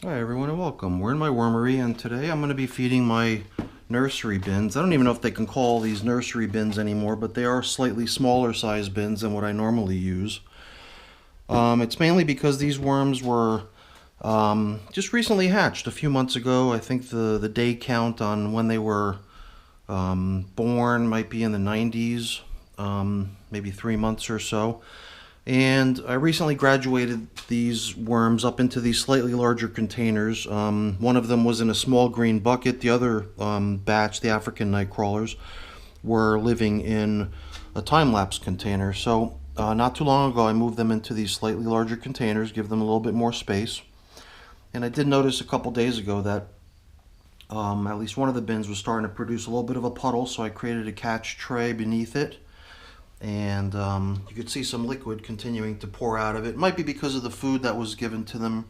Hi everyone and welcome. We're in my wormery and today I'm going to be feeding my nursery bins. I don't even know if they can call these nursery bins anymore, but they are slightly smaller size bins than what I normally use. It's mainly because these worms were just recently hatched a few months ago. I think the day count on when they were born might be in the 90s, maybe 3 months or so. And I recently graduated these worms up into these slightly larger containers. One of them was in a small green bucket. The other batch, the African nightcrawlers, were living in a time-lapse container. So not too long ago I moved them into these slightly larger containers, give them a little bit more space. And I did notice a couple days ago that at least one of the bins was starting to produce a little bit of a puddle, so I created a catch tray beneath it. And you could see some liquid continuing to pour out of it. It might be because of the food that was given to them.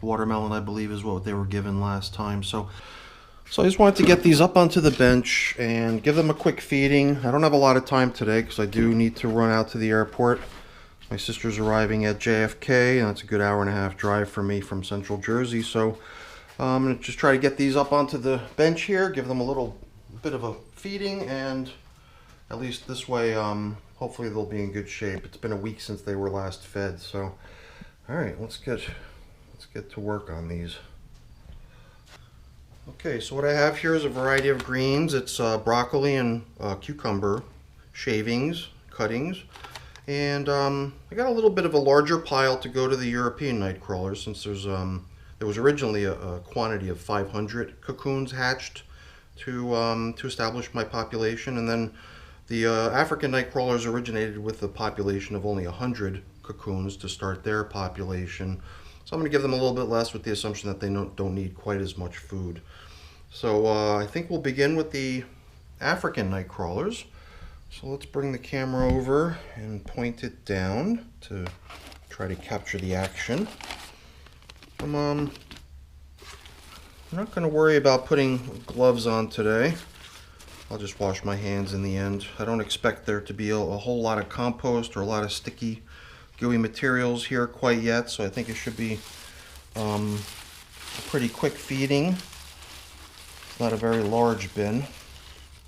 Watermelon, I believe, is what they were given last time. So I just wanted to get these up onto the bench and give them a quick feeding. I don't have a lot of time today because I do need to run out to the airport. My sister's arriving at JFK, and that's a good hour-and-a-half drive for me from Central Jersey. So I'm going to just try to get these up onto the bench here, give them a little bit of a feeding, and at least this way, hopefully they'll be in good shape. It's been a week since they were last fed, so all right, let's get to work on these. Okay, so what I have here is a variety of greens. It's broccoli and cucumber shavings, cuttings, and I got a little bit of a larger pile to go to the European nightcrawlers since there was originally a quantity of 500 cocoons hatched to establish my population, and then the African nightcrawlers originated with a population of only 100 cocoons to start their population. So I'm going to give them a little bit less with the assumption that they don't need quite as much food. So I think we'll begin with the African nightcrawlers. So let's bring the camera over and point it down to try to capture the action. I'm not going to worry about putting gloves on today. I'll just wash my hands in the end. I don't expect there to be a whole lot of compost or a lot of sticky, gooey materials here quite yet, so I think it should be a pretty quick feeding. It's not a very large bin.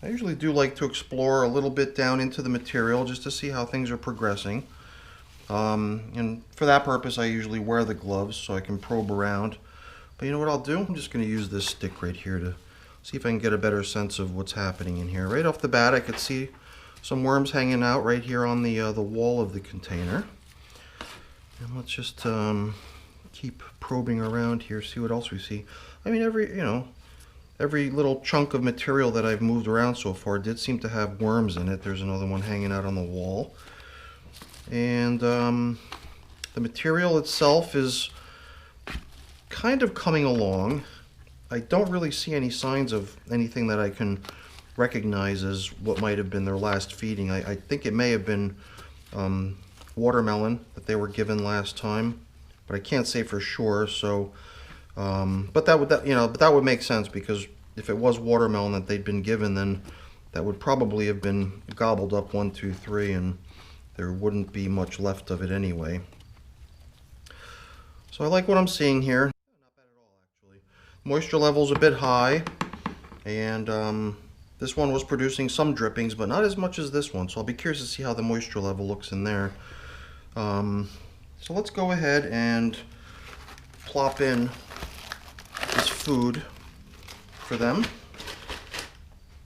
I usually do like to explore a little bit down into the material just to see how things are progressing. And for that purpose, I usually wear the gloves so I can probe around. But you know what I'll do? I'm just going to use this stick right here to see if I can get a better sense of what's happening in here. Right off the bat, I could see some worms hanging out right here on the wall of the container. And let's just keep probing around here, see what else we see. I mean, every little chunk of material that I've moved around so far did seem to have worms in it. There's another one hanging out on the wall. And the material itself is kind of coming along. I don't really see any signs of anything that I can recognize as what might have been their last feeding. I think it may have been watermelon that they were given last time, but I can't say for sure. So, but that would make sense, because if it was watermelon that they'd been given, then that would probably have been gobbled up 1, 2, 3, and there wouldn't be much left of it anyway. So I like what I'm seeing here. Moisture level's a bit high, and this one was producing some drippings, but not as much as this one, so I'll be curious to see how the moisture level looks in there. So let's go ahead and plop in this food for them.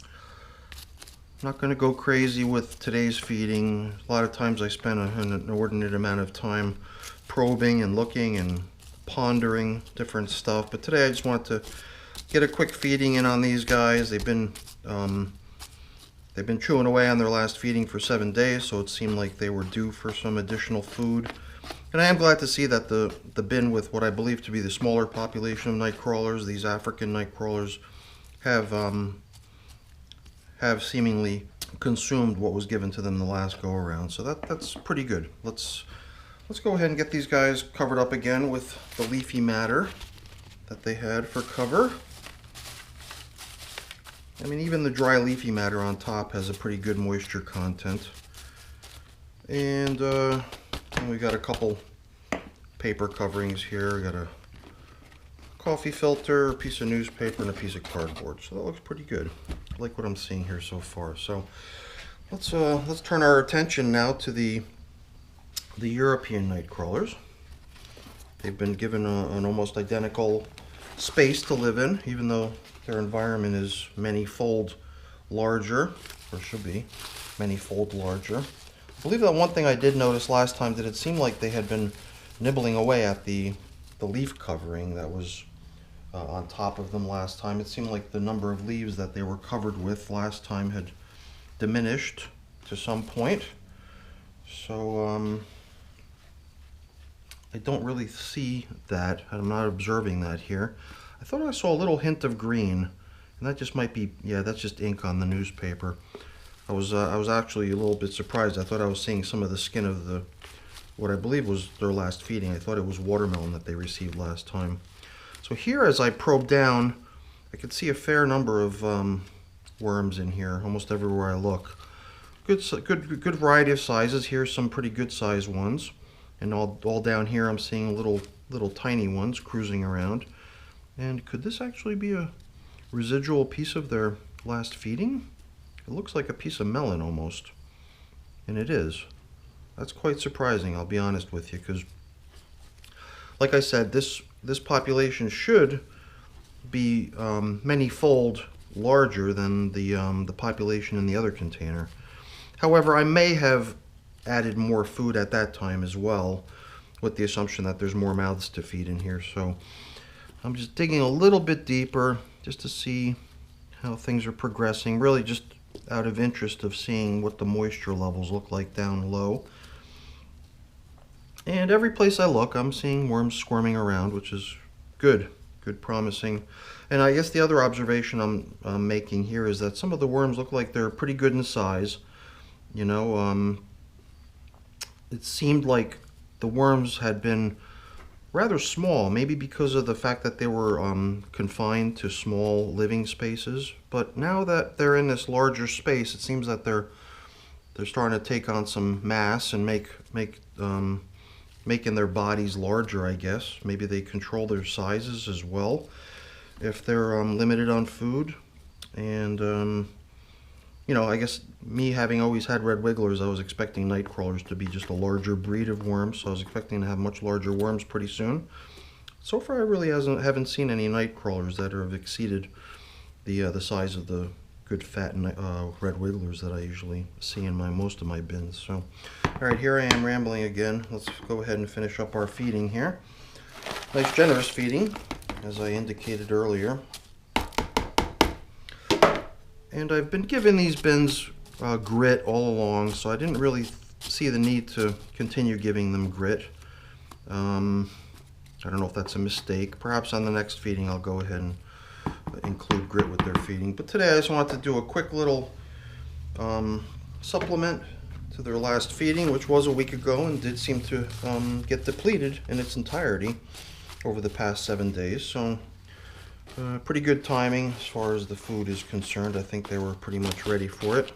I'm not going to go crazy with today's feeding. A lot of times I spend an inordinate amount of time probing and looking and pondering different stuff, but today I just wanted to get a quick feeding in on these guys. They've been chewing away on their last feeding for 7 days, so it seemed like they were due for some additional food. And I am glad to see that the bin with what I believe to be the smaller population of nightcrawlers, these African nightcrawlers, have seemingly consumed what was given to them the last go around. So that's pretty good. Let's go ahead and get these guys covered up again with the leafy matter that they had for cover. I mean, even the dry leafy matter on top has a pretty good moisture content. And we got a couple paper coverings here. We got a coffee filter, a piece of newspaper, and a piece of cardboard. So that looks pretty good. I like what I'm seeing here so far. So let's turn our attention now to the European nightcrawlers. They've been given an almost identical space to live in, even though their environment is many-fold larger, or should be many-fold larger. I believe that one thing I did notice last time, that it seemed like they had been nibbling away at the leaf covering that was on top of them last time. It seemed like the number of leaves that they were covered with last time had diminished to some point. So I don't really see that. I'm not observing that here. I thought I saw a little hint of green, and that just might be, yeah, that's just ink on the newspaper. I was actually a little bit surprised. I thought I was seeing some of the skin of what I believe was their last feeding. I thought it was watermelon that they received last time. So here, as I probe down, I could see a fair number of worms in here, almost everywhere I look. Good variety of sizes. Here's some pretty good sized ones, and all down here I'm seeing little tiny ones cruising around. And could this actually be a residual piece of their last feeding? It looks like a piece of melon almost, and it is. That's quite surprising, I'll be honest with you, because like I said, this population should be many-fold larger than the population in the other container. However, I may have added more food at that time as well, with the assumption that there's more mouths to feed in here. So I'm just digging a little bit deeper just to see how things are progressing, really just out of interest of seeing what the moisture levels look like down low. And every place I look, I'm seeing worms squirming around, which is good, promising. And I guess the other observation I'm making here is that some of the worms look like they're pretty good in size. You know, it seemed like the worms had been rather small, maybe because of the fact that they were confined to small living spaces. But now that they're in this larger space, it seems that they're starting to take on some mass and making their bodies larger, I guess. Maybe they control their sizes as well if they're limited on food. And you know, I guess me having always had red wigglers, I was expecting nightcrawlers to be just a larger breed of worms, so I was expecting to have much larger worms pretty soon. So far, I really haven't seen any nightcrawlers that have exceeded the size of the good fat red wigglers that I usually see in most of my bins. So, all right, here I am rambling again. Let's go ahead and finish up our feeding here. Nice generous feeding, as I indicated earlier. And I've been giving these bins grit all along, so I didn't really see the need to continue giving them grit. I don't know if that's a mistake. Perhaps on the next feeding I'll go ahead and include grit with their feeding. But today I just wanted to do a quick little supplement to their last feeding, which was a week ago and did seem to get depleted in its entirety over the past 7 days. So pretty good timing as far as the food is concerned. I think they were pretty much ready for it.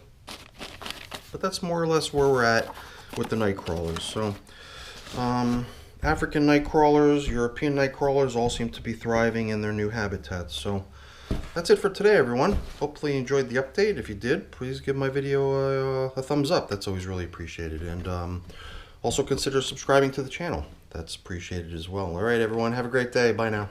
But that's more or less where we're at with the nightcrawlers. So African nightcrawlers, European nightcrawlers all seem to be thriving in their new habitats. So that's it for today, everyone. Hopefully you enjoyed the update. If you did, please give my video a thumbs up. That's always really appreciated. And also consider subscribing to the channel. That's appreciated as well. All right, everyone. Have a great day. Bye now.